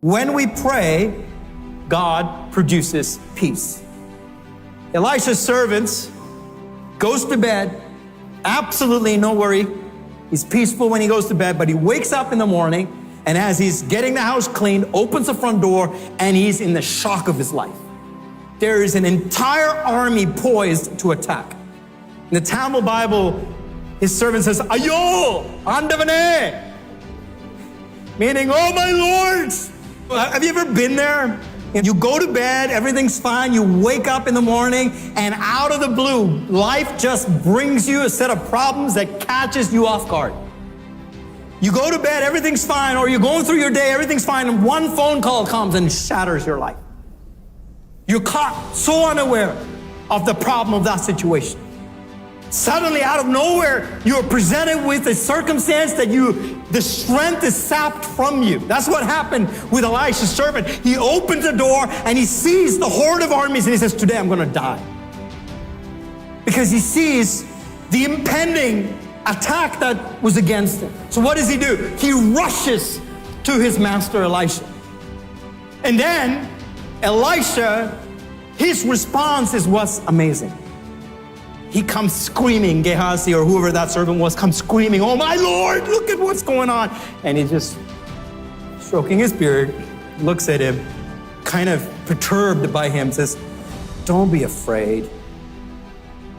When we pray, God produces peace. Elisha's servants goes to bed, absolutely no worry. He's peaceful when he goes to bed, but he wakes up in the morning, and as he's getting the house cleaned, opens the front door, and he's in the shock of his life. There is an entire army poised to attack. In the Tamil Bible, his servant says, Ayo, andavane, meaning, oh my lords. Have you ever been there? You go to bed, everything's fine, you wake up in the morning, and out of the blue, life just brings you a set of problems that catches you off guard. You go to bed, everything's fine, or you're going through your day, everything's fine, and one phone call comes and shatters your life. You're caught so unaware of the problem of that situation. Suddenly, out of nowhere, you're presented with a circumstance that the strength is sapped from you. That's what happened with Elisha's servant. He opens the door and he sees the horde of armies and he says, today I'm going to die. Because he sees the impending attack that was against him. So what does he do? He rushes to his master Elisha. And then Elisha, his response is what's amazing. He comes screaming, Gehazi or whoever that servant was, comes screaming, oh my Lord, look at what's going on. And he's just stroking his beard, looks at him, kind of perturbed by him, says, don't be afraid.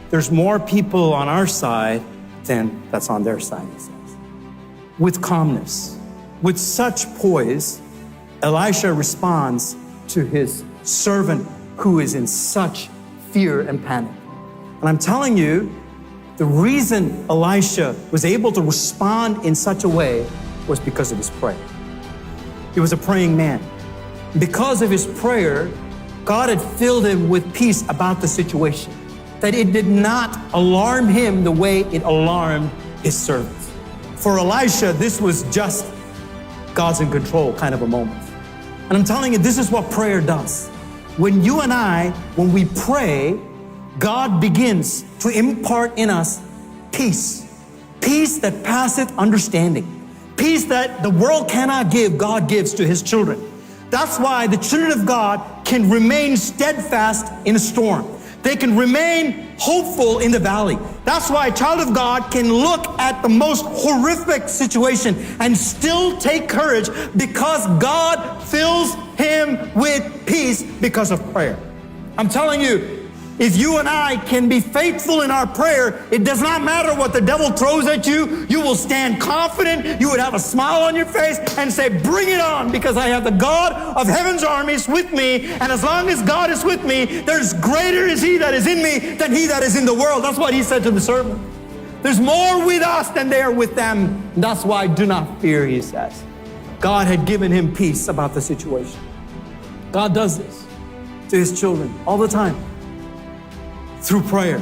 There's more people on our side than that's on their side, he says. With calmness, with such poise, Elisha responds to his servant who is in such fear and panic. And I'm telling you, the reason Elisha was able to respond in such a way was because of his prayer. He was a praying man. Because of his prayer, God had filled him with peace about the situation, that it did not alarm him the way it alarmed his servants. For Elisha, this was just God's in control kind of a moment. And I'm telling you, this is what prayer does. When you and I, when we pray, God begins to impart in us peace. Peace that passeth understanding. Peace that the world cannot give, God gives to his children. That's why the children of God can remain steadfast in a storm. They can remain hopeful in the valley. That's why a child of God can look at the most horrific situation and still take courage because God fills him with peace because of prayer. I'm telling you, if you and I can be faithful in our prayer, it does not matter what the devil throws at you. You will stand confident. You would have a smile on your face and say, bring it on, because I have the God of heaven's armies with me. And as long as God is with me, there's greater is he that is in me than he that is in the world. That's what he said to the servant. There's more with us than they are with them. That's why do not fear, he says. God had given him peace about the situation. God does this to his children all the time. Through prayer.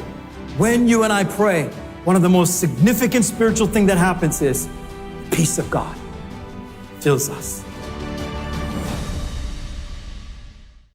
When you and I pray, one of the most significant spiritual things that happens is the peace of God fills us.